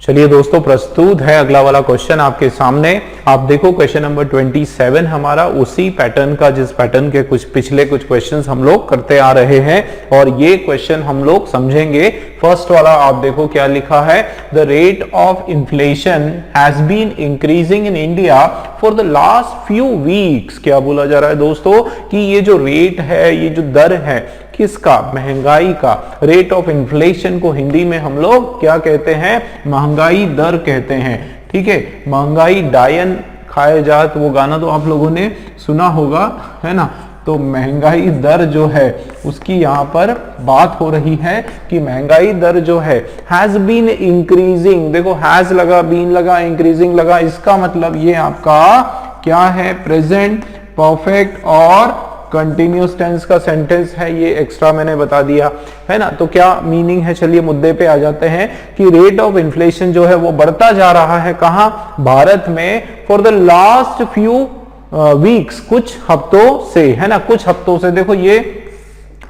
चलिए दोस्तों, प्रस्तुत है अगला वाला क्वेश्चन आपके सामने। आप देखो क्वेश्चन नंबर 27 हमारा उसी पैटर्न का, जिस पैटर्न के कुछ पिछले कुछ क्वेश्चंस हम लोग करते आ रहे हैं, और ये क्वेश्चन हम लोग समझेंगे। फर्स्ट वाला आप देखो क्या लिखा है, the rate of inflation has been increasing in India for the last few weeks. क्या बोला जा रहा है दोस्तों कि ये जो रेट है, ये जो दर है किसका, महंगाई का। रेट ऑफ इन्फ्लेशन को हिंदी में हम लोग क्या कहते हैं, महंगाई दर कहते हैं। ठीक है, महंगाई डायन खाए जात, वो गाना तो आप लोगों ने सुना होगा, है ना। तो महंगाई दर जो है उसकी यहाँ पर बात हो रही है कि महंगाई दर जो है हैज बीन इंक्रीजिंग। देखो हैज लगा, बीन लगा, इंक्रीजिंग लगा, इसका मतलब ये आपका क्या है, प्रेजेंट परफेक्ट और कंटिन्यूस टेंस का सेंटेंस है। ये एक्स्ट्रा मैंने बता दिया, है ना। तो क्या मीनिंग है, चलिए मुद्दे पे आ जाते हैं कि रेट ऑफ इन्फ्लेशन जो है वो बढ़ता जा रहा है कहां, भारत में, for the last few weeks, कुछ हफ्तों से, है ना, कुछ हफ्तों से। देखो ये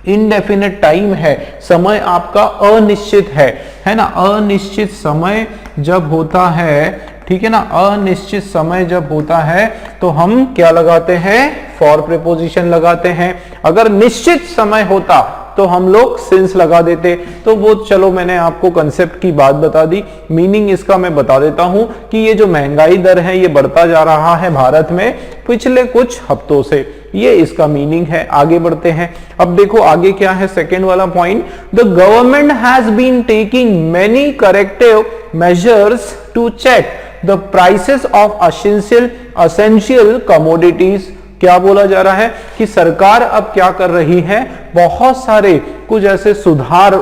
इनडेफिनेट टाइम है, समय आपका अनिश्चित है ना। अनिश्चित समय जब होता है, ठीक है ना, अनिश्चित समय जब होता है तो हम क्या लगाते हैं, फॉर प्रीपोजिशन लगाते हैं। अगर निश्चित समय होता तो हम लोग सिंस लगा देते। तो वो चलो मैंने आपको कंसेप्ट की बात बता दी, मीनिंग इसका मैं बता देता हूं कि ये जो महंगाई दर है ये बढ़ता जा रहा है भारत में पिछले कुछ हफ्तों से, ये इसका मीनिंग है। आगे बढ़ते हैं। अब देखो आगे क्या है, सेकेंड वाला point, the government has been taking many corrective measures to check the prices of essential commodities. क्या बोला जा रहा है कि सरकार अब क्या कर रही है, बहुत सारे कुछ ऐसे सुधार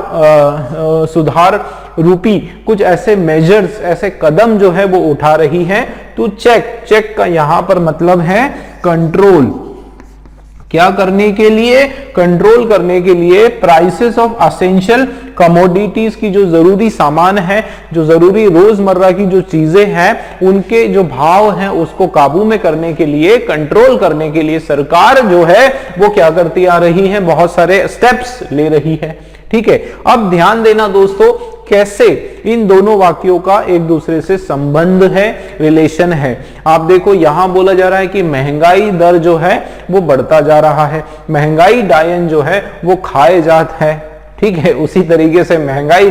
रूपी कुछ ऐसे मेजर्स, ऐसे कदम जो है वो उठा रही है। तो चेक का यहां पर मतलब है कंट्रोल। क्या करने के लिए, कंट्रोल करने के लिए प्राइसेस ऑफ असेंशियल कमोडिटीज की, जो जरूरी सामान है, जो जरूरी रोजमर्रा की जो चीजें हैं, उनके जो भाव हैं उसको काबू में करने के लिए, कंट्रोल करने के लिए सरकार जो है वो क्या करती आ रही है, बहुत सारे स्टेप्स ले रही है। ठीक है, अब ध्यान देना दोस्तों कैसे इन दोनों वाक्यों का एक दूसरे से संबंध है, रिलेशन है। आप देखो यहां बोला जा रहा है कि महंगाई दर जो है वो बढ़ता जा रहा है, महंगाई डायन जो है वो खाए जात है। ठीक है, उसी तरीके से महंगाई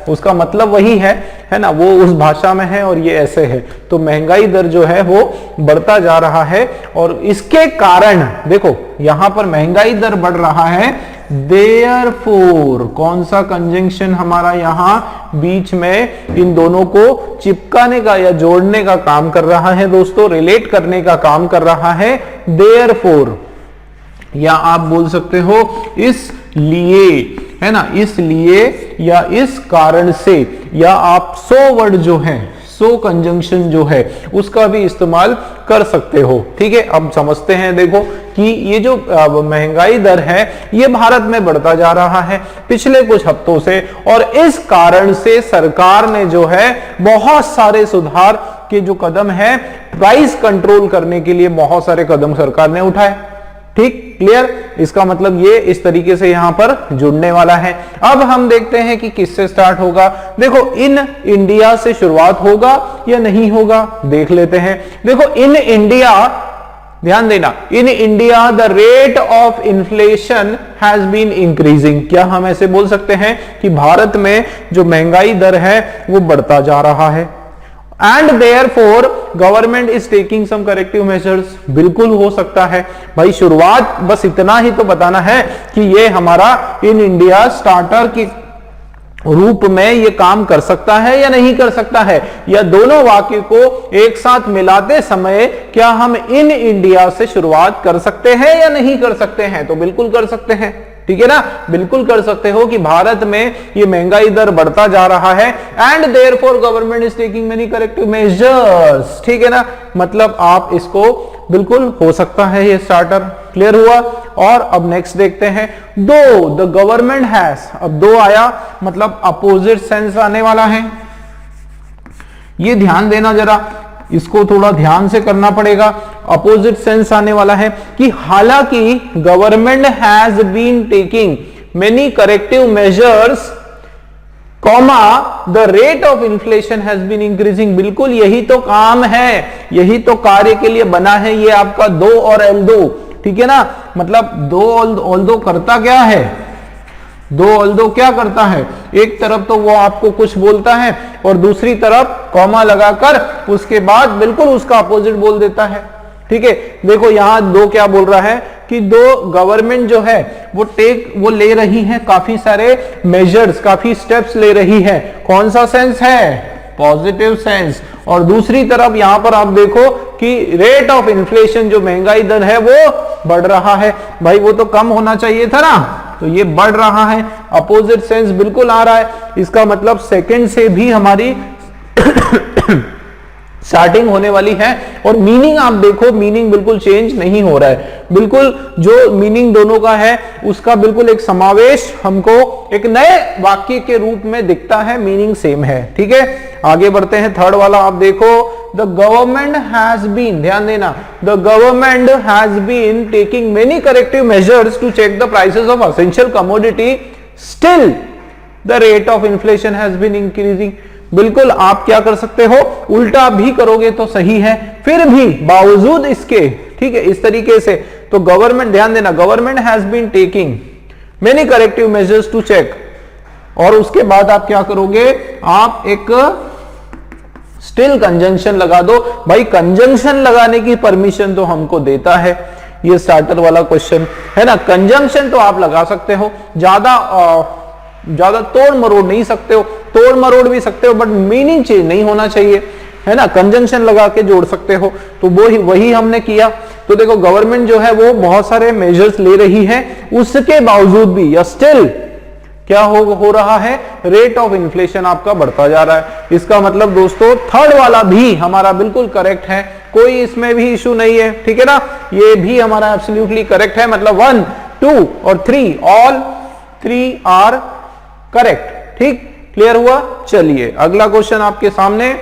उसका मतलब वही है ना, वो उस भाषा में है और ये ऐसे है। तो महंगाई दर जो है वो बढ़ता जा रहा है और इसके कारण देखो यहां पर महंगाई दर बढ़ रहा है, देयरफॉर, कौन सा कंजंक्शन हमारा यहां बीच में इन दोनों को चिपकाने का या जोड़ने का काम कर रहा है दोस्तों, रिलेट करने का काम कर रहा है, देयरफॉर। या आप बोल सकते हो इसलिए, है ना, इसलिए या इस कारण से, या आप सो वर्ड जो है, सो कंजंक्शन जो है उसका भी इस्तेमाल कर सकते हो। ठीक है, अब समझते हैं। देखो कि ये जो महंगाई दर है ये भारत में बढ़ता जा रहा है पिछले कुछ हफ्तों से, और इस कारण से सरकार ने जो है बहुत सारे सुधार के जो कदम है, प्राइस कंट्रोल करने के लिए बहुत सारे कदम सरकार ने उठाए। ठीक, क्लियर। इसका मतलब ये इस तरीके से यहां पर जुड़ने वाला है। अब हम देखते हैं कि किससे स्टार्ट होगा। देखो इन इंडिया से शुरुआत होगा या नहीं होगा, देख लेते हैं। देखो इन इंडिया, ध्यान देना, in India the rate of inflation has been increasing. क्या हम ऐसे बोल सकते हैं कि भारत में जो महंगाई दर है वो बढ़ता जा रहा है, and therefore government is taking some corrective measures. बिल्कुल हो सकता है भाई, शुरुआत बस इतना ही तो बताना है कि ये हमारा इन इंडिया स्टार्टर के रूप में ये काम कर सकता है या नहीं कर सकता है, या दोनों वाक्य को एक साथ मिलाते समय क्या हम इन इंडिया से शुरुआत कर सकते हैं या नहीं कर सकते हैं। तो बिल्कुल कर सकते हैं। ठीक है ना, बिल्कुल कर सकते हो कि भारत में ये महंगाई दर बढ़ता जा रहा है, and therefore government is taking many corrective measures. ठीक है ना, मतलब आप इसको बिल्कुल हो सकता है ये स्टार्टर। क्लियर हुआ। और अब नेक्स्ट देखते हैं, दो द गवर्नमेंट हैज, अब दो आया मतलब अपोजिट सेंस आने वाला है। ये ध्यान देना जरा, इसको थोड़ा ध्यान से करना पड़ेगा। अपोजिट सेंस आने वाला है कि हालांकि government has been taking many corrective measures comma the rate of inflation has been increasing. बिल्कुल यही तो काम है, यही तो कार्य के लिए बना है ये आपका दो और L2, ठीक है ना। मतलब दो ऑल्दो करता क्या है, दो ऑल्दो क्या करता है, एक तरफ तो वो आपको कुछ बोलता है और दूसरी तरफ कॉमा लगाकर उसके बाद बिल्कुल उसका अपोजिट बोल देता है, ठीक है। देखो यहां दो क्या बोल रहा है कि दो गवर्नमेंट जो है वो ले रही है काफी सारे मेजर्स, काफी स्टेप्स ले रही है। कौन सा सेंस है, पॉजिटिव सेंस। और दूसरी तरफ यहां पर आप देखो कि रेट ऑफ इन्फ्लेशन, जो महंगाई दर है वो बढ़ रहा है। भाई वो तो कम होना चाहिए था ना, तो ये बढ़ रहा है, अपोजिट सेंस बिल्कुल आ रहा है। इसका मतलब सेकंड से भी हमारी स्टार्टिंग होने वाली है। और मीनिंग आप देखो, मीनिंग बिल्कुल चेंज नहीं हो रहा है, बिल्कुल जो मीनिंग दोनों का है उसका बिल्कुल एक समावेश हमको एक नए वाक्य के रूप में दिखता है, मीनिंग सेम है, ठीक है। आगे बढ़ते हैं, थर्ड वाला आप देखो, द गवर्नमेंट हैज बीन, ध्यान देना, the government has been taking many corrective measures to check the prices of essential commodity, still the rate of inflation has been increasing. बिल्कुल आप क्या कर सकते हो, उल्टा भी करोगे तो सही है, फिर भी बावजूद इसके, ठीक है, इस तरीके से। तो गवर्नमेंट, ध्यान देना, government has been taking many corrective measures to check, और उसके बाद आप क्या करोगे, आप एक स्टिल कंजंक्शन लगा दो। भाई कंजंक्शन लगाने की परमिशन तो हमको देता है ये स्टार्टर वाला क्वेश्चन, है ना। कंजंक्शन तो आप लगा सकते हो, ज्यादा तोड़ मरोड़ नहीं सकते हो, तोड़ मरोड़ भी सकते हो बट मीनिंग चेंज नहीं होना चाहिए, है ना। कंजंक्शन लगा के जोड़ सकते हो, तो वही हमने किया। तो देखो गवर्नमेंट जो है वो बहुत सारे मेजर्स ले रही है, उसके बावजूद भी या स्टिल क्या हो रहा है, रेट ऑफ इन्फ्लेशन आपका बढ़ता जा रहा है। इसका मतलब दोस्तों थर्ड वाला भी हमारा बिल्कुल करेक्ट है, कोई इसमें भी इशू नहीं है, ठीक है ना। ये भी हमारा एब्सोल्युटली करेक्ट है, मतलब 1, 2 और 3 ऑल 3 आर करेक्ट, ठीक, क्लियर हुआ। चलिए अगला क्वेश्चन आपके सामने,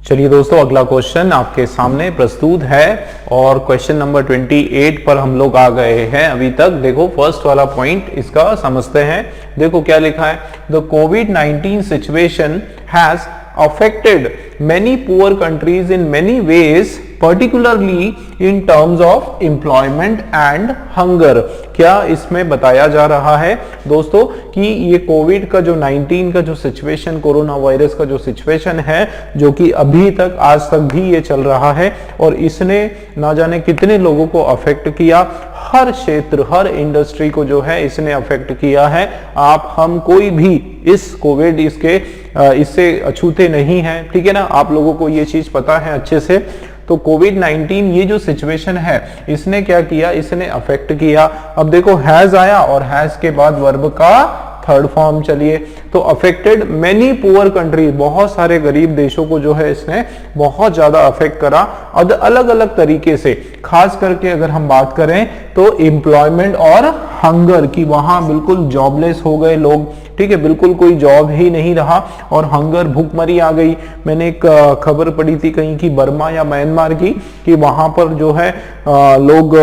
चलिए दोस्तों अगला क्वेश्चन आपके सामने प्रस्तुत है और क्वेश्चन नंबर 28 पर हम लोग आ गए हैं अभी तक। देखो फर्स्ट वाला पॉइंट इसका समझते हैं। देखो क्या लिखा है, the covid situation has affected many poor countries in many ways, particularly in terms of employment and hunger। क्या इसमें बताया जा रहा है दोस्तों कि ये कोविड का जो 19 का जो सिचुएशन, कोरोना वायरस का जो सिचुएशन है, जो कि अभी तक आज तक भी ये चल रहा है और इसने ना जाने कितने लोगों को अफेक्ट किया, हर क्षेत्र हर इंडस्ट्री को जो है इसने अफेक्ट किया है। आप हम कोई भी इस कोविड इससे अछूते नहीं है, ठीक है ना। आप लोगों को ये चीज पता है अच्छे से। तो कोविड-19 ये जो सिचुएशन है इसने क्या किया, इसने अफेक्ट किया। अब देखो हैज आया और हैज के बाद वर्ब का थर्ड फॉर्म। चलिए तो अफेक्टेड मेनी पुअर कंट्री, बहुत सारे गरीब देशों को जो है इसने बहुत ज्यादा अफेक्ट करा अलग अलग तरीके से। खास करके अगर हम बात करें तो एम्प्लॉयमेंट और हंगर की, वहां बिल्कुल जॉबलेस हो गए लोग, ठीक है, बिल्कुल कोई जॉब ही नहीं रहा और हंगर भूखमरी आ गई। मैंने एक खबर पढ़ी थी कहीं की बर्मा या म्यांमार की, कि वहां पर जो है लोग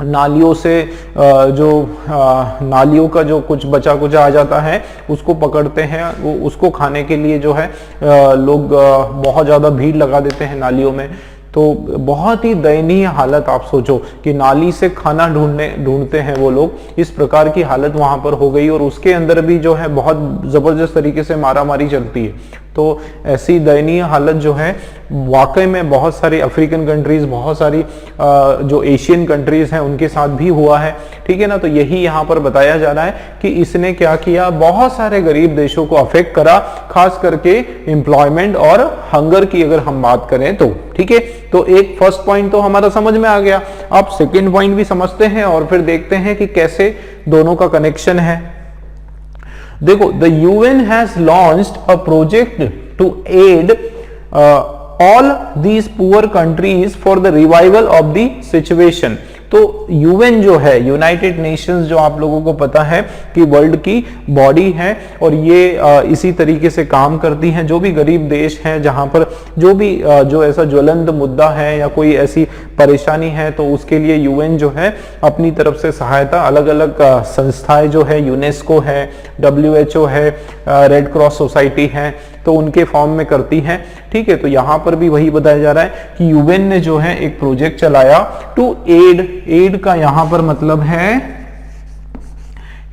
नालियों से नालियों का जो कुछ बचा कुछ आ जाता है उसको पकड़ते हैं, वो उसको खाने के लिए जो है लोग बहुत ज़्यादा भीड़ लगा देते हैं नालियों में। तो बहुत ही दयनीय हालत, आप सोचो कि नाली से खाना ढूंढते हैं वो लोग, इस प्रकार की हालत वहां पर हो गई। और उसके अंदर भी जो है बहुत जबरदस्त तरीके से मारामारी चलती है। तो ऐसी दयनीय हालत जो है वाकई में बहुत सारी अफ्रीकन कंट्रीज, बहुत सारी जो एशियन कंट्रीज हैं उनके साथ भी हुआ है, ठीक है ना। तो यही यहाँ पर बताया जा रहा है कि इसने क्या किया, बहुत सारे गरीब देशों को अफेक्ट करा, खास करके एम्प्लॉयमेंट और हंगर की अगर हम बात करें तो, ठीक है। तो एक फर्स्ट पॉइंट तो हमारा समझ में आ गया। अब सेकेंड पॉइंट भी समझते हैं और फिर देखते हैं कि कैसे दोनों का कनेक्शन है। देखो the UN has launched a project to aid all these poor countries for the revival of the situation. तो यूएन जो है, यूनाइटेड नेशंस, जो आप लोगों को पता है कि वर्ल्ड की बॉडी है और ये इसी तरीके से काम करती है। जो भी गरीब देश हैं, जहां पर जो भी जो ऐसा ज्वलंत मुद्दा है या कोई ऐसी परेशानी है, तो उसके लिए यूएन जो है अपनी तरफ से सहायता, अलग अलग संस्थाएं जो है, यूनेस्को है, WHO है, रेड क्रॉस सोसाइटी है, तो उनके फॉर्म में करती है। ठीक है, तो यहां पर भी वही बताया जा रहा है कि यूएन ने जो है एक प्रोजेक्ट चलाया टू एड का यहां पर मतलब है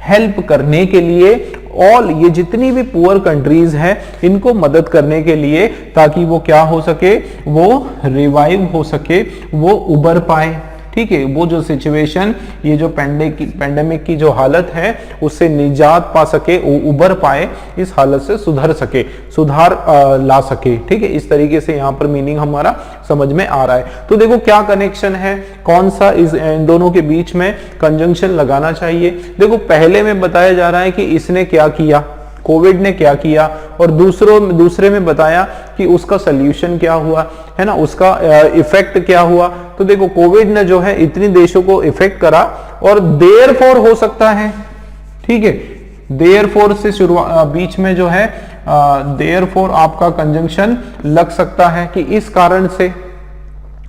हेल्प करने के लिए, ऑल ये जितनी भी पुअर कंट्रीज हैं इनको मदद करने के लिए, ताकि वो क्या हो सके, वो रिवाइव हो सके, वो उबर पाए। ठीक है, वो जो सिचुएशन, ये जो पेंडेमिक की जो हालत है उससे निजात पा सके, वो उबर पाए, इस हालत से सुधर सके, सुधार ला सके। ठीक है, इस तरीके से यहाँ पर मीनिंग हमारा समझ में आ रहा है। तो देखो क्या कनेक्शन है, कौन सा इन दोनों के बीच में कंजंक्शन लगाना चाहिए। देखो पहले में बताया जा रहा है कि इसने क्या किया, कोविड ने क्या किया, और दूसरे में बताया कि उसका सल्यूशन क्या हुआ, है ना, उसका इफेक्ट क्या हुआ। तो देखो कोविड ने जो है इतने देशों को इफेक्ट करा, और देयरफॉर हो सकता है, ठीक है, देयरफॉर से शुरुआत, बीच में जो है देयरफॉर आपका कंजंक्शन लग सकता है कि इस कारण से,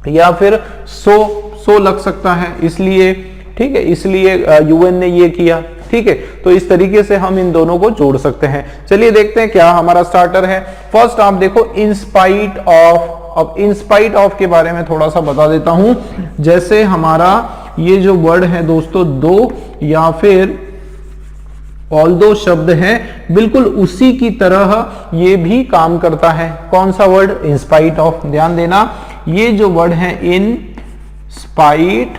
या फिर सो लग सकता है इसलिए। ठीक है, इसलिए यूएन ने ये किया। ठीक है, तो इस तरीके से हम इन दोनों को जोड़ सकते हैं। चलिए देखते हैं क्या हमारा स्टार्टर है। फर्स्ट आप देखो इंस्पाइट ऑफ। अब इंस्पाइट ऑफ के बारे में थोड़ा सा बता देता हूं। जैसे हमारा ये जो वर्ड है दोस्तों, दो या फिर ऑल्दो शब्द है, बिल्कुल उसी की तरह ये भी काम करता है। कौन सा वर्ड, इंस्पाइट ऑफ। ध्यान देना, ये जो वर्ड है इन स्पाइट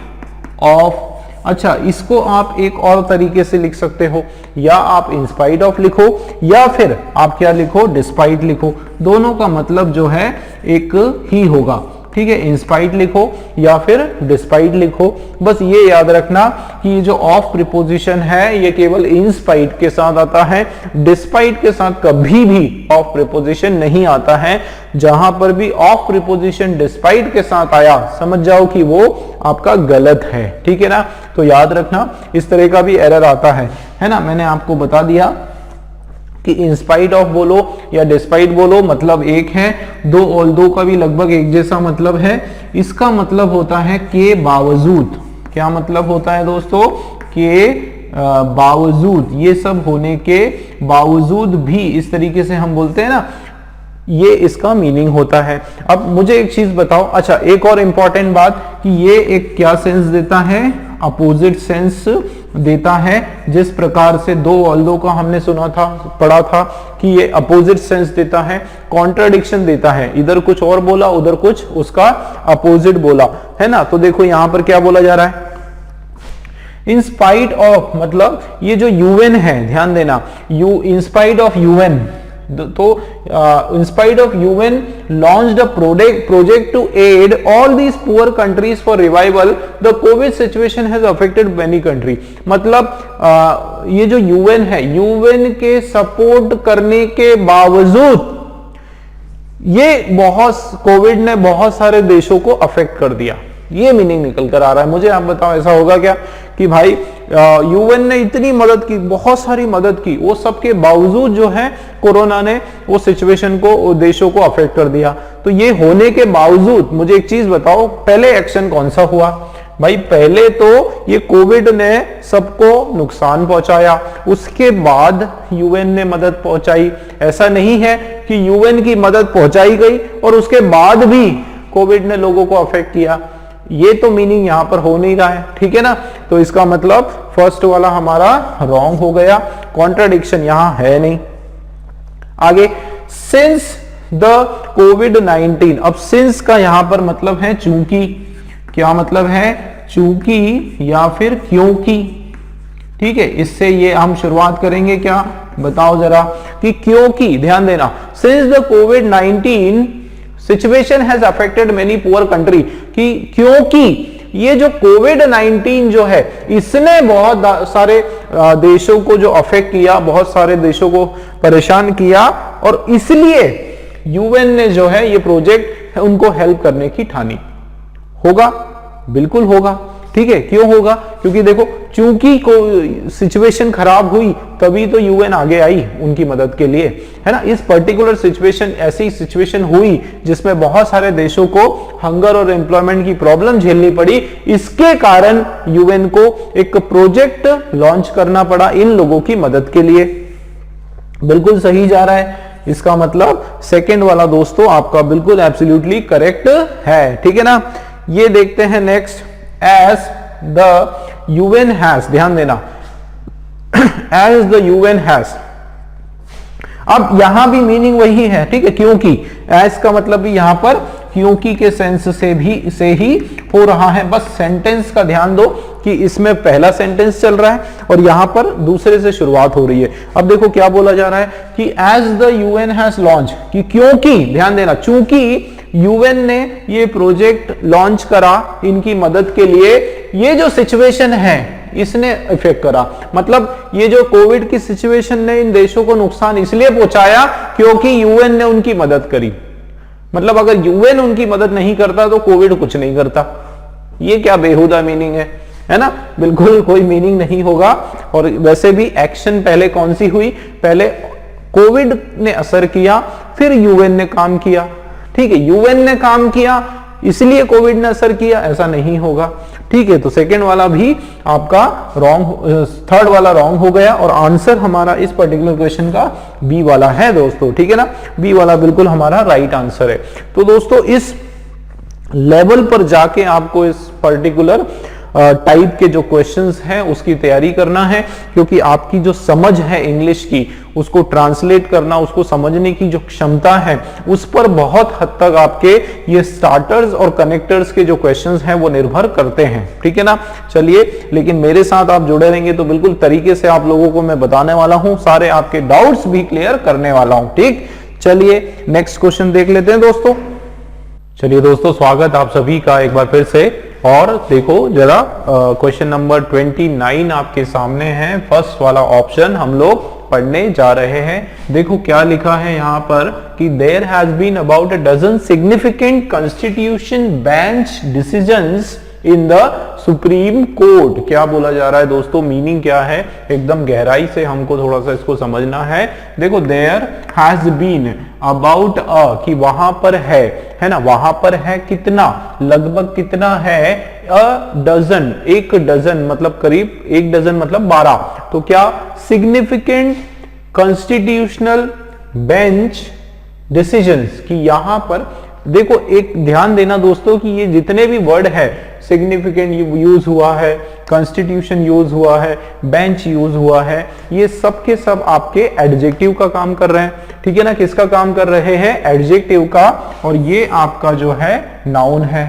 ऑफ, अच्छा इसको आप एक और तरीके से लिख सकते हो, या आप इंस्पाइट ऑफ लिखो या फिर आप क्या लिखो, डिस्पाइट लिखो। दोनों का मतलब जो है एक ही होगा। ठीक है, इंस्पाइट लिखो या फिर डिस्पाइट लिखो। बस ये याद रखना कि ये जो ऑफ प्रीपोजिशन है ये केवल इंस्पाइट के साथ आता है, डिस्पाइट के साथ कभी भी ऑफ प्रीपोजिशन नहीं आता है। जहां पर भी ऑफ प्रीपोजिशन डिस्पाइट के साथ आया, समझ जाओ कि वो आपका गलत है। ठीक है ना, तो याद रखना इस तरह का भी एरर आता है ना। मैंने आपको बता दिया कि इंस्पाइट ऑफ बोलो या डिस्पाइट बोलो, मतलब एक है। दो ऑल्दो का भी लगभग एक जैसा मतलब है। इसका मतलब होता है के बावजूद। क्या मतलब होता है दोस्तों, के बावजूद, ये सब होने के बावजूद भी, इस तरीके से हम बोलते हैं ना, ये इसका मीनिंग होता है। अब मुझे एक चीज बताओ, अच्छा एक और इंपॉर्टेंट बात कि ये एक क्या सेंस देता है, अपोजिट सेंस देता है। जिस प्रकार से दो ऑल्दो का हमने सुना था, पढ़ा था कि ये अपोजिट सेंस देता है, कॉन्ट्राडिक्शन देता है, इधर कुछ और बोला उधर कुछ उसका अपोजिट बोला, है ना। तो देखो यहां पर क्या बोला जा रहा है, इन स्पाइट ऑफ, मतलब ये जो यूएन है, ध्यान देना, इन स्पाइट ऑफ यूएन, तो in spite of UN launched a project to aid all these poor countries for revival, the COVID situation has affected many country। मतलब ये जो UN है, UN के सपोर्ट करने के बावजूद ये कोविड ने बहुत सारे देशों को अफेक्ट कर दिया। ये मीनिंग निकल कर आ रहा है। मुझे आप बताओ ऐसा होगा क्या कि भाई यूएन ने इतनी मदद की, बहुत सारी मदद की, वो सबके बावजूद जो है कोरोना ने वो सिचुएशन को, देशों को अफेक्ट कर दिया। तो ये होने के बावजूद मुझे एक चीज बताओ, पहले एक्शन कौन सा हुआ भाई? पहले तो ये कोविड ने सबको नुकसान पहुंचाया, उसके बाद यूएन ने मदद पहुंचाई। ऐसा नहीं है कि यूएन की मदद पहुंचाई गई और उसके बाद भी कोविड ने लोगों को अफेक्ट किया। ये तो मीनिंग यहां पर हो नहीं रहा है, ठीक है ना। तो इसका मतलब फर्स्ट वाला हमारा रॉन्ग हो गया, कॉन्ट्राडिक्शन यहां है नहीं। आगे, सिंस द कोविड-19। अब सिंस का यहां पर मतलब है चूंकि। क्या मतलब है? चूंकि या फिर क्योंकि। ठीक है, इससे ये हम शुरुआत करेंगे क्या, बताओ जरा, कि क्योंकि। ध्यान देना, since the covid situation has affected many poor country, कि क्योंकि ये जो कोविड-19 जो है इसने बहुत सारे देशों को जो अफेक्ट किया, बहुत सारे देशों को परेशान किया, और इसलिए यूएन ने जो है ये प्रोजेक्ट उनको हेल्प करने की ठानी। होगा, बिल्कुल होगा, ठीक ठीक है, क्यों होगा? क्योंकि देखो, चूंकि को सिचुएशन खराब हुई तभी तो यूएन आगे आई उनकी मदद के लिए, है ना। इस पर्टिकुलर सिचुएशन, ऐसी सिचुएशन हुई जिसमें बहुत सारे देशों को हंगर और एम्प्लॉयमेंट की प्रॉब्लम झेलनी पड़ी, इसके कारण यूएन को एक प्रोजेक्ट लॉन्च करना पड़ा इन लोगों की मदद के लिए। बिल्कुल सही जा रहा है, इसका मतलब सेकंड वाला दोस्तों आपका बिल्कुल एब्सोल्युटली करेक्ट है, ठीक है ना। ये देखते हैं next, as the UN has, ध्यान देना, as the UN has, अब यहां भी मीनिंग वही है, ठीक है, क्योंकि as का मतलब भी यहां पर क्योंकि के सेंस से ही हो रहा है। बस सेंटेंस का ध्यान दो कि इसमें पहला सेंटेंस चल रहा है और यहां पर दूसरे से शुरुआत हो रही है। अब देखो क्या बोला जा रहा है कि as the UN has launched, कि क्योंकि, ध्यान देना, चूंकि यूएन ने ये प्रोजेक्ट लॉन्च करा इनकी मदद के लिए, ये जो सिचुएशन है इसने इफेक्ट करा, मतलब ये जो कोविड की सिचुएशन ने इन देशों को नुकसान इसलिए पहुंचाया क्योंकि यूएन ने उनकी मदद करी। मतलब अगर यूएन उनकी मदद नहीं करता तो कोविड कुछ नहीं करता। ये क्या बेहुदा मीनिंग है ना, बिल्कुल कोई मीनिंग नहीं होगा। और वैसे भी एक्शन पहले कौन सी हुई, पहले कोविड ने असर किया, फिर यूएन ने काम किया, ठीक है। यूएन ने काम किया इसलिए कोविड ने असर किया, ऐसा नहीं होगा, ठीक है। तो सेकंड वाला भी आपका रॉन्ग, थर्ड वाला रॉन्ग हो गया और आंसर हमारा इस पर्टिकुलर क्वेश्चन का बी वाला है दोस्तों, ठीक है ना। बी वाला बिल्कुल हमारा राइट आंसर है। तो दोस्तों इस लेवल पर जाके आपको इस पर्टिकुलर टाइप के जो क्वेश्चंस हैं उसकी तैयारी करना है, क्योंकि आपकी जो समझ है इंग्लिश की उसको ट्रांसलेट करना, उसको समझने की जो क्षमता है उस पर बहुत हद तक आपके ये स्टार्टर्स और कनेक्टर्स के जो क्वेश्चंस हैं वो निर्भर करते हैं, ठीक है ना। चलिए, लेकिन मेरे साथ आप जुड़े रहेंगे तो बिल्कुल तरीके से आप लोगों को मैं बताने वाला हूं, सारे आपके डाउट्स भी क्लियर करने वाला हूं, ठीक। चलिए नेक्स्ट क्वेश्चन देख लेते हैं दोस्तों। चलिए दोस्तों, स्वागत आप सभी का एक बार फिर से। और देखो जरा क्वेश्चन नंबर 29 आपके सामने है। फर्स्ट वाला ऑप्शन हम लोग पढ़ने जा रहे हैं। देखो क्या लिखा है यहाँ पर कि there has been about a dozen significant constitution bench decisions in the Supreme Court. क्या बोला जा रहा है दोस्तों, मीनिंग क्या है, एकदम गहराई से हमको थोड़ा सा इसको समझना है। देखो there has been about a, कि वहां पर है ना, वहां पर है कितना, लगभग कितना है, अ डजन, एक डजन मतलब करीब एक डजन मतलब 12। तो क्या सिग्निफिकेंट कॉन्स्टिट्यूशनल बेंच डिसीजंस, कि यहां पर देखो एक ध्यान देना दोस्तों कि ये जितने भी वर्ड है, सिग्निफिकेंट यूज हुआ है, कॉन्स्टिट्यूशन यूज हुआ है, बेंच यूज हुआ है, ये सब के सब आपके एडजेक्टिव का काम कर रहे हैं, ठीक है ना। किसका काम कर रहे हैं, एडजेक्टिव का। और ये आपका जो है नाउन है,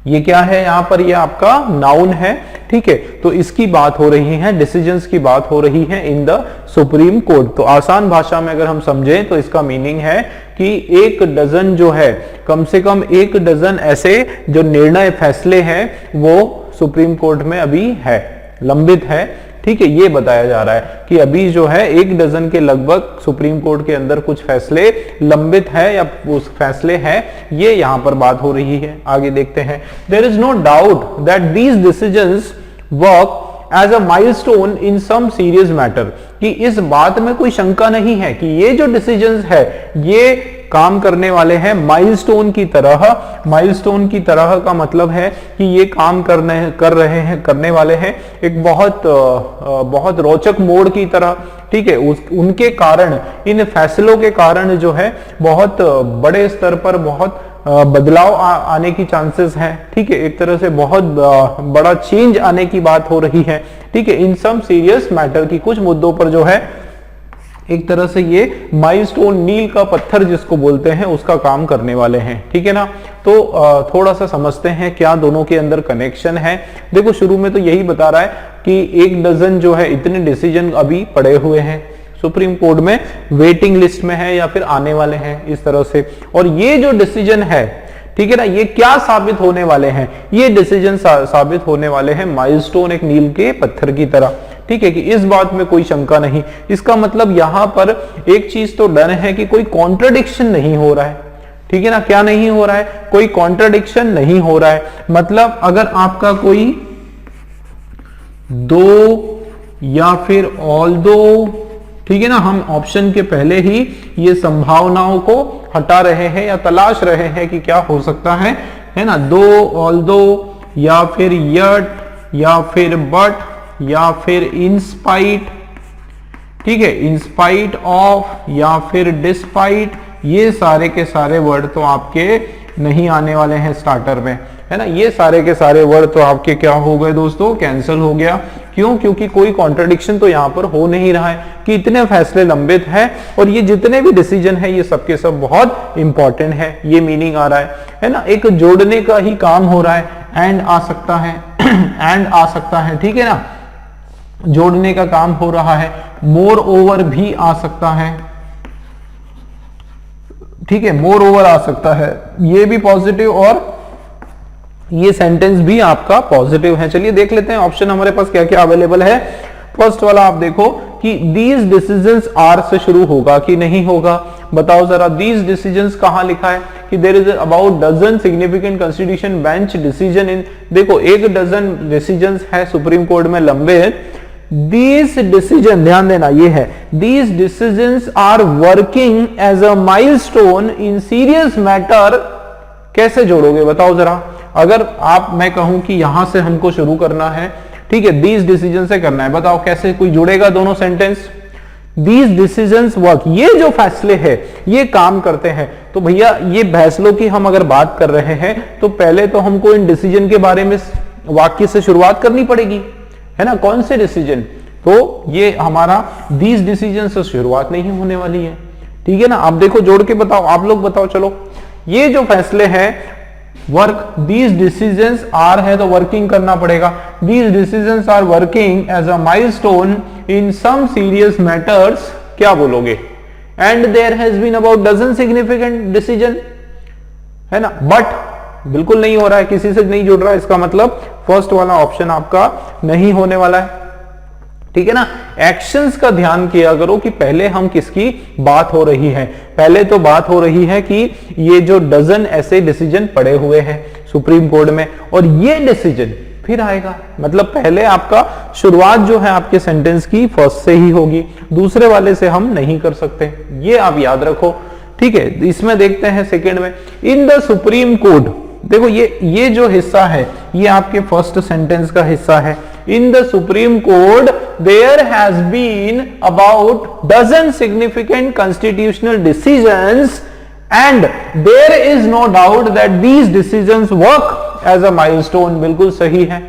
ये क्या है यहाँ पर, ये आपका नाउन है, ठीक है। तो इसकी बात हो रही है, डिसीजंस की बात हो रही है इन द सुप्रीम कोर्ट। तो आसान भाषा में अगर हम समझें तो इसका मीनिंग है कि एक डजन जो है, कम से कम एक डजन ऐसे जो निर्णय फैसले हैं वो सुप्रीम कोर्ट में अभी है, लंबित है, ठीक है। ये बताया जा रहा है कि अभी जो है एक डजन के लगभग सुप्रीम कोर्ट के अंदर कुछ फैसले लंबित है या उस फैसले हैं, ये यहां पर बात हो रही है। आगे देखते हैं। There is no doubt that these decisions work as a milestone in some serious matter, कि इस बात में कोई शंका नहीं है कि ये जो डिसीजंस है ये काम करने वाले हैं माइलस्टोन की तरह। माइलस्टोन की तरह का मतलब है कि ये काम करने वाले हैं एक बहुत रोचक मोड़ की तरह, ठीक है। उनके कारण, इन फैसलों के कारण जो है बहुत बड़े स्तर पर बहुत बदलाव आने की चांसेस हैं, ठीक है। एक तरह से बहुत बड़ा चेंज आने की बात हो रही है, ठीक है। इन सम सीरियस मैटर, की कुछ मुद्दों पर जो है एक तरह से ये माइलस्टोन, मील का पत्थर जिसको बोलते हैं, उसका काम करने वाले हैं, ठीक है ना। तो थोड़ा सा समझते हैं क्या दोनों के अंदर कनेक्शन है। देखो शुरू में तो यही बता रहा है कि एक डजन जो है इतने डिसीजन अभी पड़े हुए हैं सुप्रीम कोर्ट में, वेटिंग लिस्ट में है या फिर आने वाले हैं, इस तरह से। और ये जो डिसीजन है, ठीक है ना, ये क्या साबित होने वाले हैं, ये डिसीजन साबित होने वाले हैं माइलस्टोन, एक मील के पत्थर की तरह, ठीक है, कि इस बात में कोई शंका नहीं। इसका मतलब यहां पर एक चीज तो डन है कि कोई कॉन्ट्रडिक्शन नहीं हो रहा है, ठीक है ना, क्या नहीं हो रहा है, कोई कॉन्ट्रडिक्शन नहीं हो रहा है। मतलब अगर आपका कोई दो या फिर ऑल दो, ठीक है ना, हम ऑप्शन के पहले ही ये संभावनाओं को हटा रहे हैं या तलाश रहे हैं कि क्या हो सकता है ना, दो, ऑल दो, या फिर यट, या फिर बट, या फिर इन स्पाइट, ठीक है, इन स्पाइट ऑफ, या फिर डिस्पाइट, ये सारे के सारे वर्ड तो आपके नहीं आने वाले हैं स्टार्टर में, है ना। ये सारे के सारे वर्ड तो आपके क्या हो गए दोस्तों, कैंसिल हो गया। क्यों? क्योंकि कोई कॉन्ट्रडिक्शन तो यहां पर हो नहीं रहा है कि इतने फैसले लंबित हैं और ये जितने भी डिसीजन है ये सबके सब बहुत इंपॉर्टेंट है, ये मीनिंग आ रहा है ना। एक जोड़ने का ही काम हो रहा है, एंड आ सकता है एंड आ सकता है, ठीक है ना, जोड़ने का काम हो रहा है। मोर ओवर भी आ सकता है, ठीक है, मोर ओवर आ सकता है, ये भी पॉजिटिव और ये सेंटेंस भी आपका पॉजिटिव है। चलिए देख लेते हैं ऑप्शन हमारे पास क्या क्या अवेलेबल है। फर्स्ट वाला आप देखो कि दीज डिसीजंस आर से शुरू होगा कि नहीं होगा, बताओ जरा। दीज डिसीजंस कहां लिखा है कि there is about dozen significant constitution bench decision in, देखो 1 डजन डिसीजंस है सुप्रीम कोर्ट में लंबे हैं। These decisions, ध्यान देना ये है, these decisions are working as a milestone in serious matter। कैसे जोड़ोगे बताओ जरा। अगर मैं कहूं कि यहां से हमको शुरू करना है, ठीक है, these decisions से करना है, बताओ कैसे कोई जुड़ेगा दोनों सेंटेंस। These decisions work, ये जो फैसले हैं ये काम करते हैं। तो भैया ये फैसलों की हम अगर बात कर रहे हैं तो पहले तो हमको इन डिसीजन के बारे में वाक्य से शुरुआत करनी पड़ेगी, है ना। कौन से डिसीजन, तो ये हमारा दीज डिसीजन से शुरुआत नहीं होने वाली है, ठीक है ना। आप देखो जोड़ के बताओ, आप लोग बताओ। चलो ये जो फैसले हैं वर्क, दीज डिसीजंस आर है तो वर्किंग करना पड़ेगा। These decisions are working as a milestone in some serious matters, क्या बोलोगे। And there has been about dozen significant decision, है ना। बट बिल्कुल नहीं हो रहा है, किसी से नहीं जुड़ रहा है, इसका मतलब फर्स्ट वाला ऑप्शन आपका नहीं होने वाला है, ठीक है ना। एक्शंस का ध्यान किया करो कि पहले हम किसकी बात हो रही है। पहले तो बात हो रही है कि ये जो डजन ऐसे डिसीजन पड़े हुए हैं सुप्रीम कोर्ट में और ये डिसीजन फिर आएगा, मतलब पहले आपका शुरुआत जो है आपके सेंटेंस की फर्स्ट से ही होगी, दूसरे वाले से हम नहीं कर सकते, ये आप याद रखो, ठीक है। इसमें देखते हैं सेकेंड में, इन द सुप्रीम कोर्ट, देखो ये जो हिस्सा है ये आपके फर्स्ट सेंटेंस का हिस्सा है। In the Supreme Court there has been about dozen significant constitutional decisions and there is no doubt that these decisions work as a milestone, बिल्कुल सही है,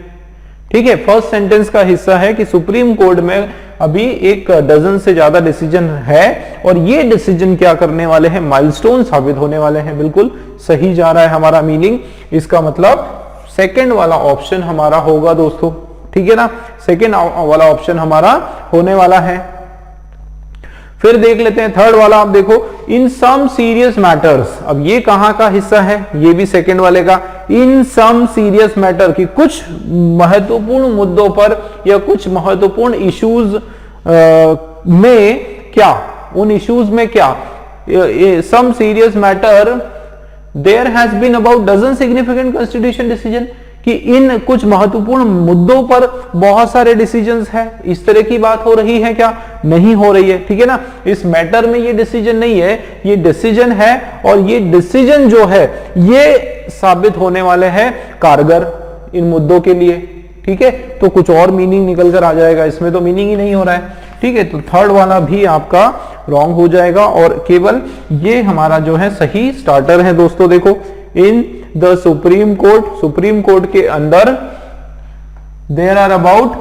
ठीक है। फर्स्ट सेंटेंस का हिस्सा है कि सुप्रीम कोर्ट में अभी 1 डजन से ज्यादा डिसीजन है और ये डिसीजन क्या करने वाले हैं, माइलस्टोन साबित होने वाले हैं, बिल्कुल सही जा रहा है हमारा मीनिंग। इसका मतलब सेकंड वाला ऑप्शन हमारा होगा दोस्तों, ठीक है ना, सेकंड वाला ऑप्शन हमारा होने वाला है। फिर देख लेते हैं थर्ड वाला, आप देखो इन सम सीरियस मैटर्स, अब ये कहां का हिस्सा है, ये भी सेकंड वाले का। इन सम सीरियस मैटर की कुछ महत्वपूर्ण मुद्दों पर या कुछ महत्वपूर्ण इश्यूज में, क्या उन इश्यूज में क्या, some serious matter there has been about dozen significant constitution decision, कि इन कुछ महत्वपूर्ण मुद्दों पर बहुत सारे डिसीजंस हैं, इस तरह की बात हो रही है क्या, नहीं हो रही है, ठीक है ना। इस मैटर में ये डिसीजन नहीं है, ये डिसीजन है और ये डिसीजन जो है ये साबित होने वाले हैं कारगर इन मुद्दों के लिए, ठीक है। तो कुछ और मीनिंग निकल कर आ जाएगा, इसमें तो मीनिंग ही नहीं हो रहा है, ठीक है। तो थर्ड वाला भी आपका रॉन्ग हो जाएगा और केवल ये हमारा जो है सही स्टार्टर है दोस्तों। देखो इन द सुप्रीम कोर्ट के अंदर there are about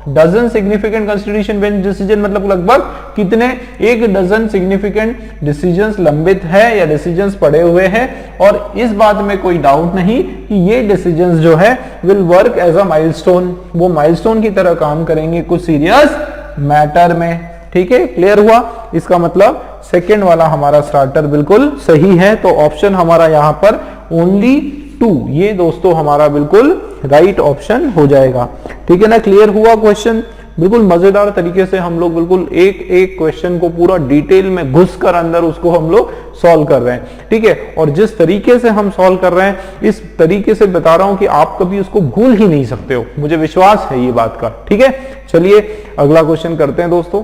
dozen significant constitution bench decision, मतलब लगभग कितने, 1 डजन सिग्निफिकेंट डिसीजंस लंबित है या डिसीजंस पड़े हुए हैं और इस बात में कोई डाउट नहीं कि ये डिसीजंस जो है will work as a milestone, वो माइलस्टोन की तरह काम करेंगे कुछ सीरियस मैटर में, ठीक है। क्लियर हुआ, इसका मतलब सेकेंड वाला हमारा स्टार्टर बिल्कुल सही है। तो ऑप्शन हमारा यहां पर ओनली 2, ये दोस्तों हमारा बिल्कुल राइट ऑप्शन हो जाएगा, ठीक है ना। क्लियर हुआ क्वेश्चन, बिल्कुल मजेदार तरीके से हम लोग बिल्कुल एक एक क्वेश्चन को पूरा डिटेल में घुसकर अंदर उसको हम लोग सॉल्व कर रहे हैं, ठीक है। और जिस तरीके से हम सॉल्व कर रहे हैं इस तरीके से बता रहा हूं कि आप कभी उसको भूल ही नहीं सकते हो, मुझे विश्वास है ये बात का, ठीक है। चलिए अगला क्वेश्चन करते हैं दोस्तों।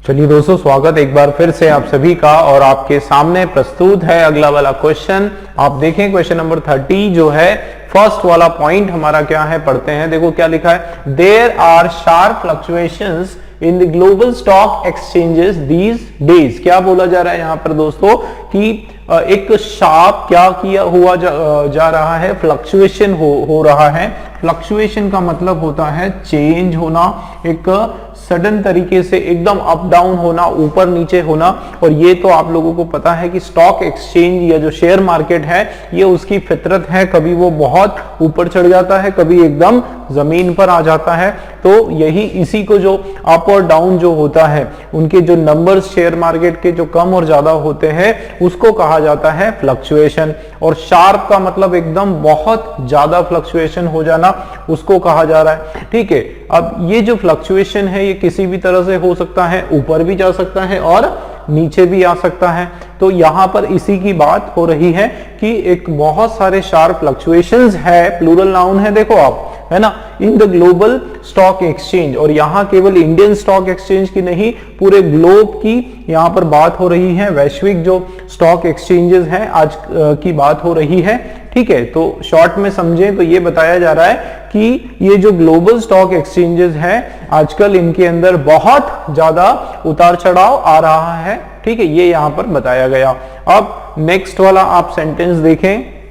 चलिए दोस्तों, स्वागत एक बार फिर से आप सभी का, और आपके सामने प्रस्तुत है अगला वाला क्वेश्चन। आप देखें क्वेश्चन नंबर 30 जो है, फर्स्ट वाला पॉइंट हमारा क्या है, पढ़ते हैं। देखो क्या लिखा है, there are sharp fluctuations in the global stock exchanges these days. क्या बोला जा रहा है यहाँ पर दोस्तों कि एक शार्प क्या किया हुआ जा रहा है, फ्लक्चुएशन हो रहा है। फ्लक्चुएशन का मतलब होता है चेंज होना, एक सडन तरीके से एकदम अप डाउन होना, ऊपर नीचे होना। और ये तो आप लोगों को पता है कि स्टॉक एक्सचेंज या जो शेयर मार्केट है ये उसकी फितरत है, कभी वो बहुत ऊपर चढ़ जाता है, कभी एकदम जमीन पर आ जाता है। तो यही इसी को जो अप और डाउन जो होता है, उनके जो नंबर्स शेयर मार्केट के जो कम और ज्यादा होते हैं उसको कहा जाता है फ्लक्चुएशन। और शार्प का मतलब एकदम बहुत ज्यादा फ्लक्चुएशन हो जाना, उसको कहा जा रहा है, ठीक है। अब ये जो फ्लक्चुएशन है ये किसी भी तरह से हो सकता है, ऊपर भी जा सकता है और नीचे भी आ सकता है। तो यहां पर इसी की बात हो रही है कि एक बहुत सारे शार्प फ्लक्चुएशंस है, प्लूरल नाउन है, देखो आप, है ना, इन द ग्लोबल स्टॉक एक्सचेंज। और यहां केवल इंडियन स्टॉक एक्सचेंज की नहीं, पूरे ग्लोब की यहां पर बात हो रही है, वैश्विक जो स्टॉक एक्सचेंजेस हैं आज की बात हो रही है, ठीक है। तो शॉर्ट में समझें तो ये बताया जा रहा है कि ये जो ग्लोबल स्टॉक एक्सचेंजेस हैं आजकल इनके अंदर बहुत ज्यादा उतार चढ़ाव आ रहा है, ठीक है, ये यहां पर बताया गया। अब नेक्स्ट वाला आप सेंटेंस देखें,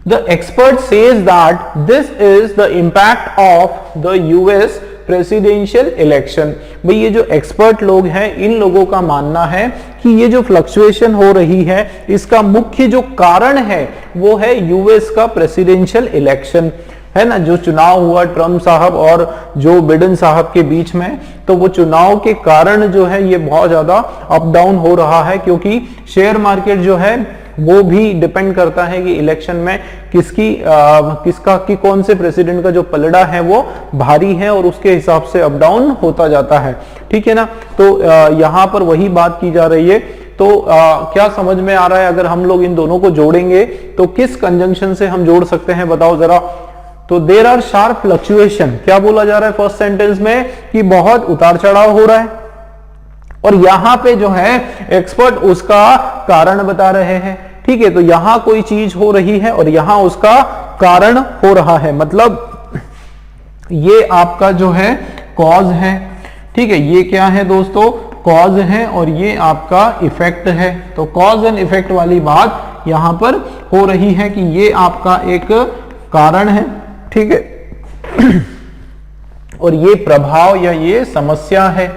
The expert says that this is the impact of the US presidential election. भाई ये जो एक्सपर्ट लोग हैं इन लोगों का मानना है कि ये जो फ्लक्चुएशन हो रही है इसका मुख्य जो कारण है वो है यूएस का प्रेसिडेंशियल इलेक्शन, है ना, जो चुनाव हुआ ट्रम्प साहब और जो बिडेन साहब के बीच में। तो वो चुनाव के कारण जो है ये बहुत ज्यादा अप डाउन हो रहा है, क्योंकि शेयर मार्केट जो है वो भी डिपेंड करता है कि इलेक्शन में किसका कि कौन से प्रेसिडेंट का जो पलड़ा है वो भारी है, और उसके हिसाब से अप डाउन होता जाता है, ठीक है ना। तो यहां पर वही बात की जा रही है। तो क्या समझ में आ रहा है, अगर हम लोग इन दोनों को जोड़ेंगे तो किस कंजंक्शन से हम जोड़ सकते हैं, बताओ जरा। तो देयर आर शार्प फ्लक्चुएशन, क्या बोला जा रहा है फर्स्ट सेंटेंस में कि बहुत उतार चढ़ाव हो रहा है, और यहां पे जो है एक्सपर्ट उसका कारण बता रहे हैं, ठीक है। तो यहां कोई चीज हो रही है और यहां उसका कारण हो रहा है, मतलब ये आपका जो है कॉज है, ठीक है। ये क्या है दोस्तों, कॉज है, और ये आपका इफेक्ट है। तो कॉज एंड इफेक्ट वाली बात यहां पर हो रही है कि ये आपका एक कारण है, ठीक है, और ये प्रभाव या ये समस्या है,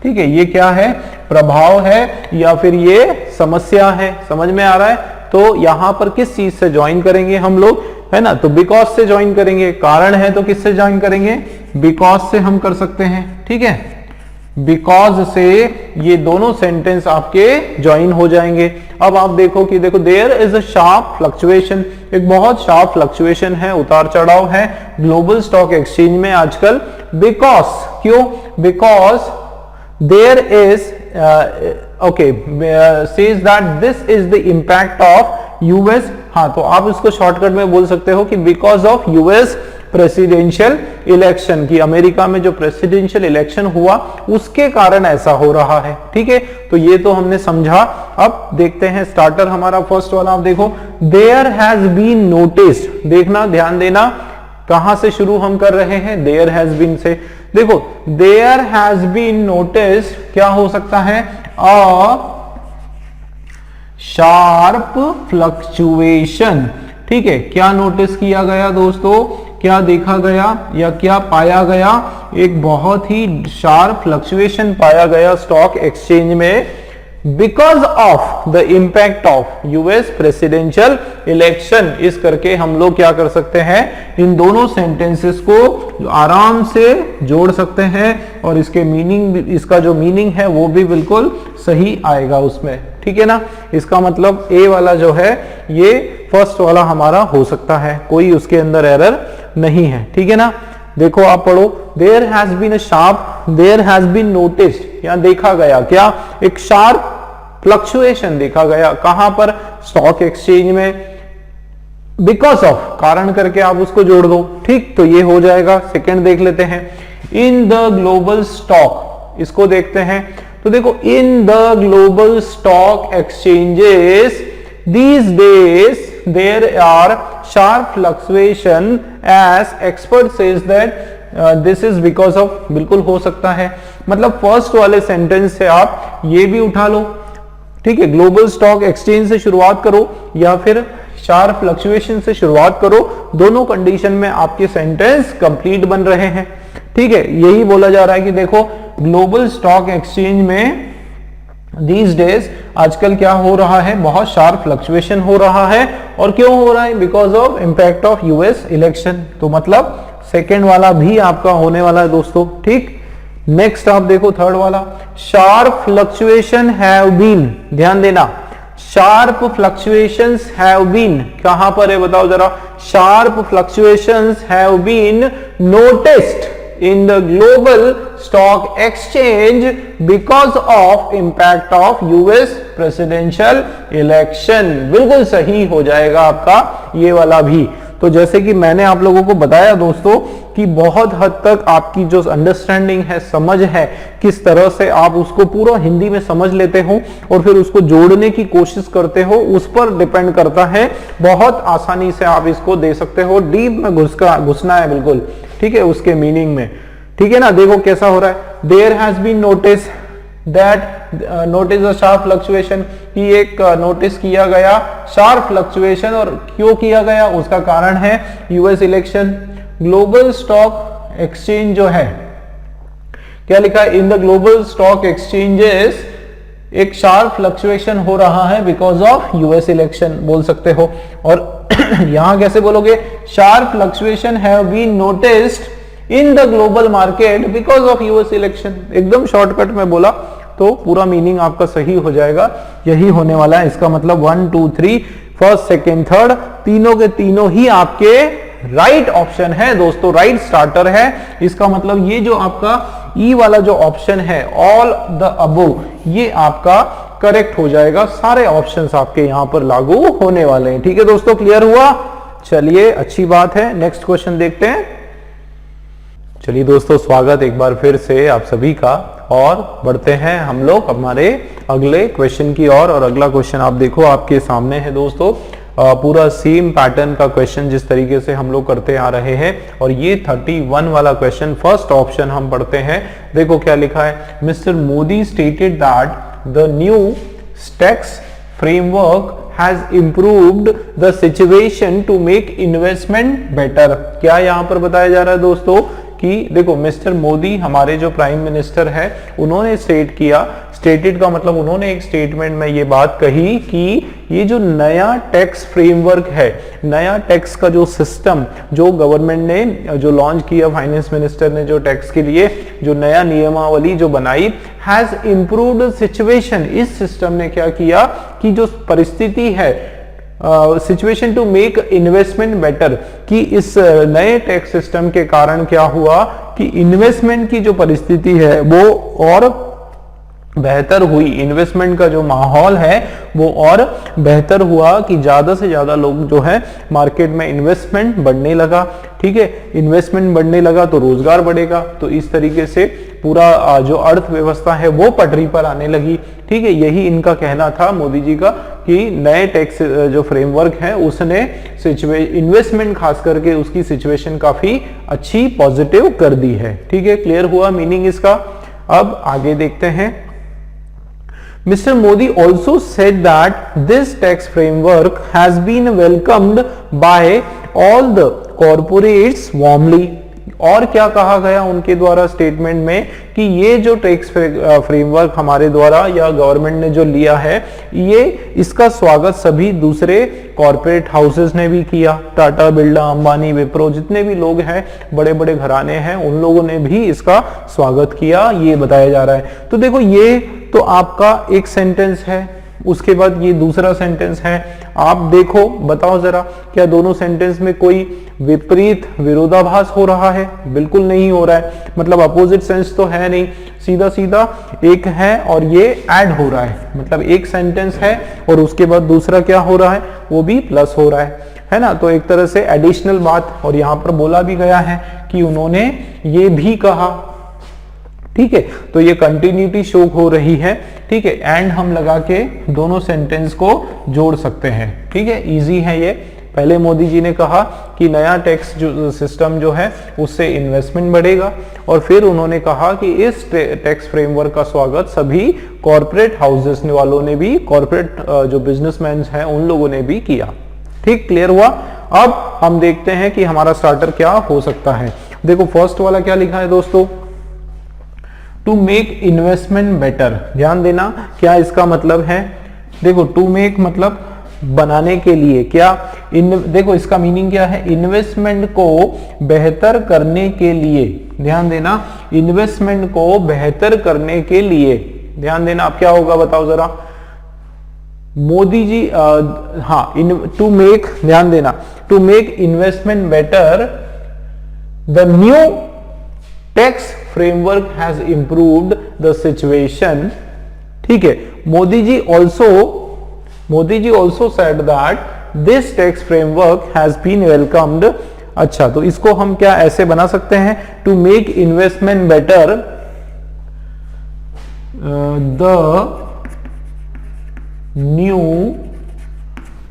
ठीक है। ये क्या है, प्रभाव है या फिर ये समस्या है, समझ में आ रहा है। तो यहां पर किस चीज से ज्वाइन करेंगे हम लोग, है ना, तो बिकॉज से ज्वाइन करेंगे। कारण है तो किससे ज्वाइन करेंगे, बिकॉज से हम कर सकते हैं, ठीक है। बिकॉज से ये दोनों सेंटेंस आपके ज्वाइन हो जाएंगे। अब आप देखो कि देखो there is a sharp fluctuation, एक बहुत शार्प फ्लक्चुएशन है, उतार चढ़ाव है ग्लोबल स्टॉक एक्सचेंज में आजकल। बिकॉज, क्यों, because there is says that this is the impact of US। हाँ, तो आप इसको शॉर्टकट में बोल सकते हो कि because of US presidential election, की अमेरिका में जो प्रेसिडेंशियल इलेक्शन हुआ उसके कारण ऐसा हो रहा है, ठीक है। तो ये तो हमने समझा। अब देखते हैं स्टार्टर हमारा फर्स्ट वाला, आप देखो देयर हैज बीन नोटिस्ड, देखना ध्यान देना कहां से शुरू हम कर रहे हैं, देयर हैज बीन से। देखो देयर हैज बीन नोटिस्ड क्या हो सकता है, अ शार्प फ्लक्चुएशन, ठीक है। क्या नोटिस किया गया दोस्तों, क्या देखा गया या क्या पाया गया, एक बहुत ही शार्प फ्लक्चुएशन पाया गया स्टॉक एक्सचेंज में because of the impact of US presidential election. इस करके हम लोग क्या कर सकते हैं, इन दोनों सेंटेंसेस को आराम से जोड़ सकते हैं, और इसके मीनिंग, इसका जो मीनिंग है वो भी बिल्कुल सही आएगा उसमें, ठीक है ना। इसका मतलब ए वाला जो है ये फर्स्ट वाला हमारा हो सकता है, कोई उसके अंदर एरर नहीं है, ठीक है ना। देखो आप पढ़ो, there has been a sharp, there has been noticed, यहां देखा गया क्या, एक शार्प फ्लक्चुएशन देखा गया, कहां पर, स्टॉक एक्सचेंज में, बिकॉज ऑफ, कारण करके आप उसको जोड़ दो, ठीक, तो ये हो जाएगा। सेकंड देख लेते हैं, इन द ग्लोबल स्टॉक, इसको देखते हैं, तो देखो इन the global stock exchanges these days there are sharp fluctuation as expert says that this is because of, बिल्कुल हो सकता है, मतलब फर्स्ट वाले सेंटेंस से आप ये भी उठा लो, ठीक है, ग्लोबल स्टॉक एक्सचेंज से शुरुआत करो या फिर शार्प फ्लक्चुएशन से शुरुआत करो, दोनों कंडीशन में आपके सेंटेंस कंप्लीट बन रहे हैं, ठीक है। यही बोला जा रहा है कि देखो ग्लोबल स्टॉक एक्सचेंज में These days आजकल क्या हो रहा है, बहुत शार्प फ्लक्चुएशन हो रहा है, और क्यों हो रहा है, because of impact of US election, तो मतलब सेकेंड वाला भी आपका होने वाला है दोस्तों, ठीक। नेक्स्ट आप देखो थर्ड वाला, शार्प फ्लक्चुएशन हैव बीन, ध्यान देना, शार्प फ्लक्चुएशंस हैव बीन, कहां पर है बताओ जरा, sharp fluctuations have been noticed in the global stock exchange because of impact of US presidential election, बिल्कुल सही हो जाएगा आपका ये वाला भी। तो जैसे कि मैंने आप लोगों को बताया दोस्तों कि बहुत हद तक आपकी जो अंडरस्टैंडिंग है, समझ है, किस तरह से आप उसको पूरा हिंदी में समझ लेते हो और फिर उसको जोड़ने की कोशिश करते हो, उस पर डिपेंड करता है। बहुत आसानी से आप इसको दे सकते हो, डीप में घुसना है बिल्कुल, ठीक है, उसके मीनिंग में, ठीक है ना। देखो कैसा हो रहा है, there has been notice that, notice a sharp fluctuation, कि एक नोटिस किया गया शार्प फ्लक्चुएशन, और क्यों किया गया, उसका कारण है US election. Global stock exchange जो है, क्या लिखा है, in the global stock exchanges एक शार्प फ्लक्चुएशन हो रहा है बिकॉज ऑफ यूएस इलेक्शन बोल सकते हो। और यहां कैसे बोलोगे, sharp fluctuation have been noticed in the global market because of US election, एकदम शॉर्टकट में बोला तो पूरा मीनिंग आपका सही हो जाएगा, यही होने वाला है। इसका मतलब 1 2 3 फर्स्ट सेकेंड थर्ड तीनों के तीनों ही आपके राइट ऑप्शन है दोस्तों, राइट स्टार्टर है। इसका मतलब ये जो आपका ई वाला जो ऑप्शन है, ऑल द अबोव, ये आपका करेक्ट हो जाएगा। सारे ऑप्शंस आपके यहां पर लागू होने वाले हैं। ठीक है दोस्तों, क्लियर हुआ? चलिए अच्छी बात है, नेक्स्ट क्वेश्चन देखते हैं। चलिए दोस्तों, स्वागत एक बार फिर से आप सभी का, और बढ़ते हैं हम लोग हमारे अगले क्वेश्चन की ओर। और अगला क्वेश्चन आप देखो आपके सामने है दोस्तों, पूरा सेम पैटर्न का क्वेश्चन जिस तरीके से हम लोग करते आ रहे हैं। और ये 31 वाला क्वेश्चन, फर्स्ट ऑप्शन हम पढ़ते हैं। देखो क्या लिखा है, mister Modi stated that the new tax framework has improved the situation to make investment better। क्या यहां पर बताया जा रहा है दोस्तों कि देखो मिस्टर मोदी हमारे जो प्राइम मिनिस्टर है, उन्होंने स्टेट किया, स्टेटेड का मतलब उन्होंने एक स्टेटमेंट में ये बात कही कि ये जो नया टैक्स फ्रेमवर्क है, नया टैक्स का जो सिस्टम जो गवर्नमेंट ने जो लॉन्च किया, फाइनेंस मिनिस्टर ने जो टैक्स के लिए जो नया नियमावली जो बनाई, हैज इम्प्रूव्ड सिचुएशन, इस सिस्टम ने क्या किया कि जो परिस्थिति है, situation to make investment better, कि इस नए टैक्स सिस्टम के कारण क्या हुआ कि इन्वेस्टमेंट की जो परिस्थिति है वो और बेहतर हुई, इन्वेस्टमेंट का जो माहौल है वो और बेहतर हुआ, कि ज्यादा से ज्यादा लोग जो है मार्केट में इन्वेस्टमेंट बढ़ने लगा। ठीक है, इन्वेस्टमेंट बढ़ने लगा तो रोजगार बढ़ेगा, तो इस तरीके से पूरा जो अर्थव्यवस्था है वो पटरी पर आने लगी। ठीक है, यही इनका कहना था मोदी जी का कि नए टैक्स जो फ्रेमवर्क है उसने इन्वेस्टमेंट खास करके उसकी सिचुएशन काफी अच्छी पॉजिटिव कर दी है। ठीक है, क्लियर हुआ मीनिंग इसका? अब आगे देखते हैं। Mr. Modi also said that this tax framework has been welcomed by all the corporates warmly। और क्या कहा गया उनके द्वारा स्टेटमेंट में कि ये जो टैक्स फ्रेमवर्क हमारे द्वारा या गवर्नमेंट ने जो लिया है, ये इसका स्वागत सभी दूसरे कॉर्पोरेट हाउसेस ने भी किया। टाटा, बिरला, अंबानी, विप्रो, जितने भी लोग हैं, बड़े बड़े घराने हैं, उन लोगों ने भी इसका स्वागत किया, ये बताया जा रहा है। तो देखो ये तो आपका एक सेंटेंस है, उसके बाद ये दूसरा सेंटेंस है, आप देखो बताओ जरा क्या दोनों सेंटेंस में कोई विपरीत विरोधाभास हो रहा है? बिल्कुल नहीं हो रहा है, मतलब अपोजिट सेंस तो है नहीं, सीधा सीधा एक है और ये ऐड हो रहा है, मतलब एक सेंटेंस है और उसके बाद दूसरा क्या हो रहा है, वो भी प्लस हो रहा है ना। तो एक तरह से एडिशनल बात, और यहां पर बोला भी गया है कि उन्होंने ये भी कहा, ठीक है। तो ये कंटिन्यूटी शो हो रही है, ठीक है। एंड हम लगा के दोनों सेंटेंस को जोड़ सकते हैं, ठीक है, इजी है ये। पहले मोदी जी ने कहा कि नया टैक्स जो सिस्टम जो है उससे इन्वेस्टमेंट बढ़ेगा, और फिर उन्होंने कहा कि इस टैक्स फ्रेमवर्क का स्वागत सभी कॉर्पोरेट हाउसेस वालों ने भी, कॉर्पोरेट जो बिजनेसमैन हैं उन लोगों ने भी किया। ठीक, क्लियर हुआ। अब हम देखते हैं कि हमारा स्टार्टर क्या हो सकता है। देखो फर्स्ट वाला क्या लिखा है दोस्तों, टू मेक इन्वेस्टमेंट बेटर। ध्यान देना क्या इसका मतलब है, देखो टू मेक मतलब बनाने के लिए, क्या देखो इसका मीनिंग क्या है, इन्वेस्टमेंट को बेहतर करने के लिए। ध्यान देना, इन्वेस्टमेंट को बेहतर करने के लिए, ध्यान देना। अब क्या होगा बताओ जरा, मोदी जी हाँ, टू मेक, ध्यान देना, to make investment better the new tax framework has improved the situation. ठीक है, Modi ji also said that this tax framework has been welcomed. अच्छा, तो इसको हम क्या ऐसे बना सकते हैं, to make investment better the new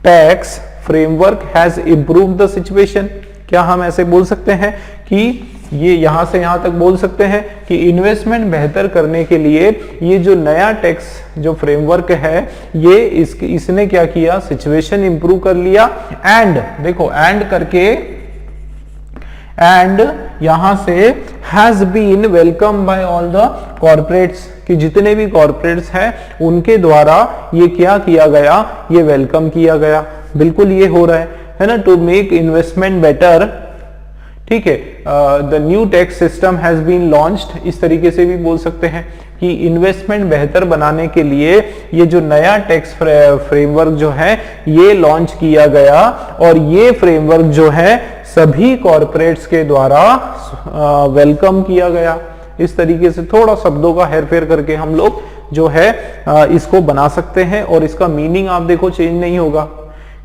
tax framework has improved the situation. क्या हम ऐसे बोल सकते हैं कि ये यहां से यहां तक बोल सकते हैं कि इन्वेस्टमेंट बेहतर करने के लिए ये जो नया टैक्स जो फ्रेमवर्क है ये इसने क्या किया, सिचुएशन इंप्रूव कर लिया। एंड देखो एंड करके, एंड यहां से has been welcome by all the corporates, कि जितने भी कॉर्पोरेट्स हैं उनके द्वारा ये क्या किया गया, ये वेलकम किया गया। बिल्कुल ये हो रहा है ना, टू मेक इन्वेस्टमेंट बेटर। ठीक है, the new tax system has been launched, इस तरीके से भी बोल सकते हैं कि इन्वेस्टमेंट बेहतर बनाने के लिए ये जो नया टैक्स फ्रेमवर्क जो है ये लॉन्च किया गया, और ये फ्रेमवर्क जो है सभी कॉर्पोरेट्स के द्वारा वेलकम किया गया। इस तरीके से थोड़ा शब्दों का हेरफेर करके हम लोग जो है इसको बना सकते हैं, और इसका मीनिंग आप देखो चेंज नहीं होगा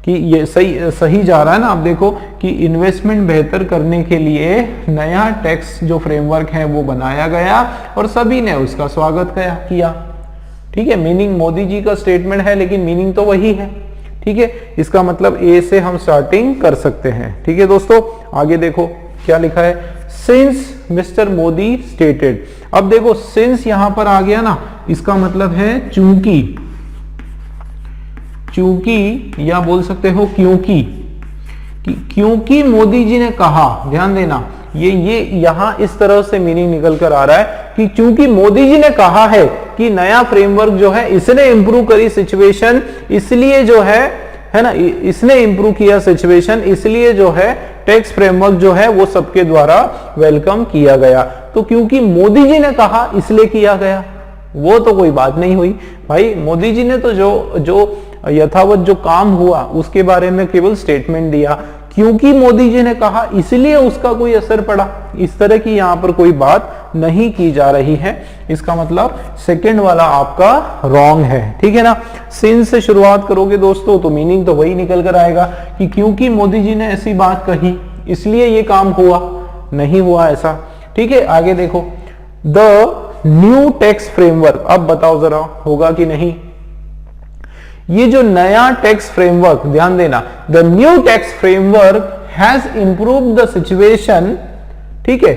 कि ये सही जा रहा है ना। आप देखो कि इन्वेस्टमेंट बेहतर करने के लिए नया टैक्स जो फ्रेमवर्क है वो बनाया गया और सभी ने उसका स्वागत किया। ठीक है, मीनिंग मोदी जी का स्टेटमेंट है लेकिन मीनिंग तो वही है। ठीक है, इसका मतलब ए से हम स्टार्टिंग कर सकते हैं। ठीक है दोस्तों, आगे देखो क्या लिखा है, सिंस मिस्टर मोदी स्टेटेड। अब देखो सिंस यहां पर आ गया ना, इसका मतलब है चूंकि, या बोल सकते हो क्योंकि मोदी जी ने कहा। ध्यान देना, ये यहां इस तरह से मीनिंग निकल कर आ रहा है कि चूंकि मोदी जी ने कहा है कि नया फ्रेमवर्क जो है इसने इंप्रूव करी सिचुएशन, इसलिए जो है ना, इसने इंप्रूव किया सिचुएशन, इसलिए जो है टैक्स फ्रेमवर्क जो है वो सबके द्वारा वेलकम किया गया। तो क्योंकि मोदी जी ने कहा इसलिए किया गया, वो तो कोई बात नहीं हुई भाई। मोदी जी ने तो जो यथावत जो काम हुआ उसके बारे में केवल स्टेटमेंट दिया, क्योंकि मोदी जी ने कहा इसलिए उसका कोई असर पड़ा, इस तरह की यहां पर कोई बात नहीं की जा रही है। इसका मतलब सेकंड वाला आपका रॉन्ग है। ठीक है ना, सिंस से शुरुआत करोगे दोस्तों तो मीनिंग तो वही निकल कर आएगा कि क्योंकि मोदी जी ने ऐसी बात कही इसलिए ये काम हुआ, नहीं हुआ ऐसा। ठीक है, आगे देखो, द न्यू टैक्स फ्रेमवर्क। अब बताओ जरा होगा कि नहीं, ये जो नया टैक्स फ्रेमवर्क, ध्यान देना, the new tax framework has improved the situation, ठीक है,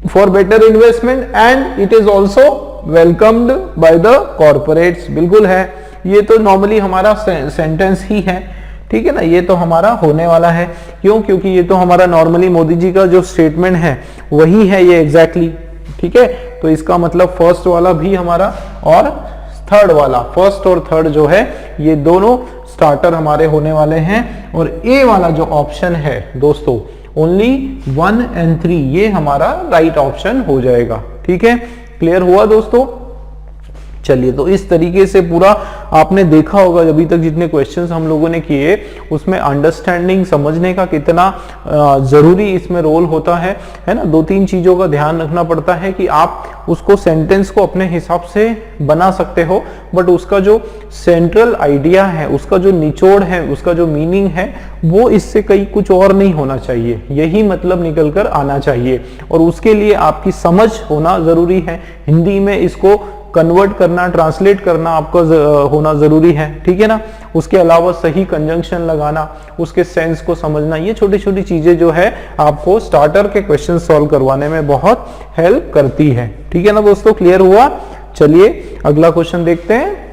for better investment and it is also welcomed by the corporates. बिल्कुल है, ये तो नॉर्मली हमारा सेंटेंस ही है। ठीक है ना, ये तो हमारा होने वाला है। क्यों? क्योंकि ये तो हमारा नॉर्मली मोदी जी का जो स्टेटमेंट है वही है ये एग्जैक्टली। ठीक है, तो इसका मतलब फर्स्ट वाला भी हमारा और थर्ड वाला, फर्स्ट और थर्ड जो है ये दोनों स्टार्टर हमारे होने वाले हैं, और ए वाला जो ऑप्शन है दोस्तों ओनली 1 and 3 ये हमारा राइट ऑप्शन हो जाएगा। ठीक है, क्लियर हुआ दोस्तों। चलिए, तो इस तरीके से पूरा आपने देखा होगा अभी तक जितने क्वेश्चंस हम लोगों ने किए, उसमें अंडरस्टैंडिंग समझने का कितना जरूरी इसमें रोल होता है ना। 2-3 चीजों का ध्यान रखना पड़ता है कि आप उसको सेंटेंस को अपने हिसाब से बना सकते हो, बट उसका जो सेंट्रल आइडिया है, उसका जो निचोड़ है, उसका जो मीनिंग है, वो इससे कहीं कुछ और नहीं होना चाहिए, यही मतलब निकल कर आना चाहिए। और उसके लिए आपकी समझ होना जरूरी है, हिंदी में इसको कन्वर्ट करना, ट्रांसलेट करना आपका होना जरूरी है, ठीक है ना। उसके अलावा सही कंजंक्शन लगाना, उसके सेंस को समझना, ये छोटी छोटी चीजें जो है आपको स्टार्टर के क्वेश्चन सॉल्व करवाने में बहुत हेल्प करती है, ठीक है ना दोस्तों। क्लियर हुआ? चलिए अगला क्वेश्चन देखते हैं।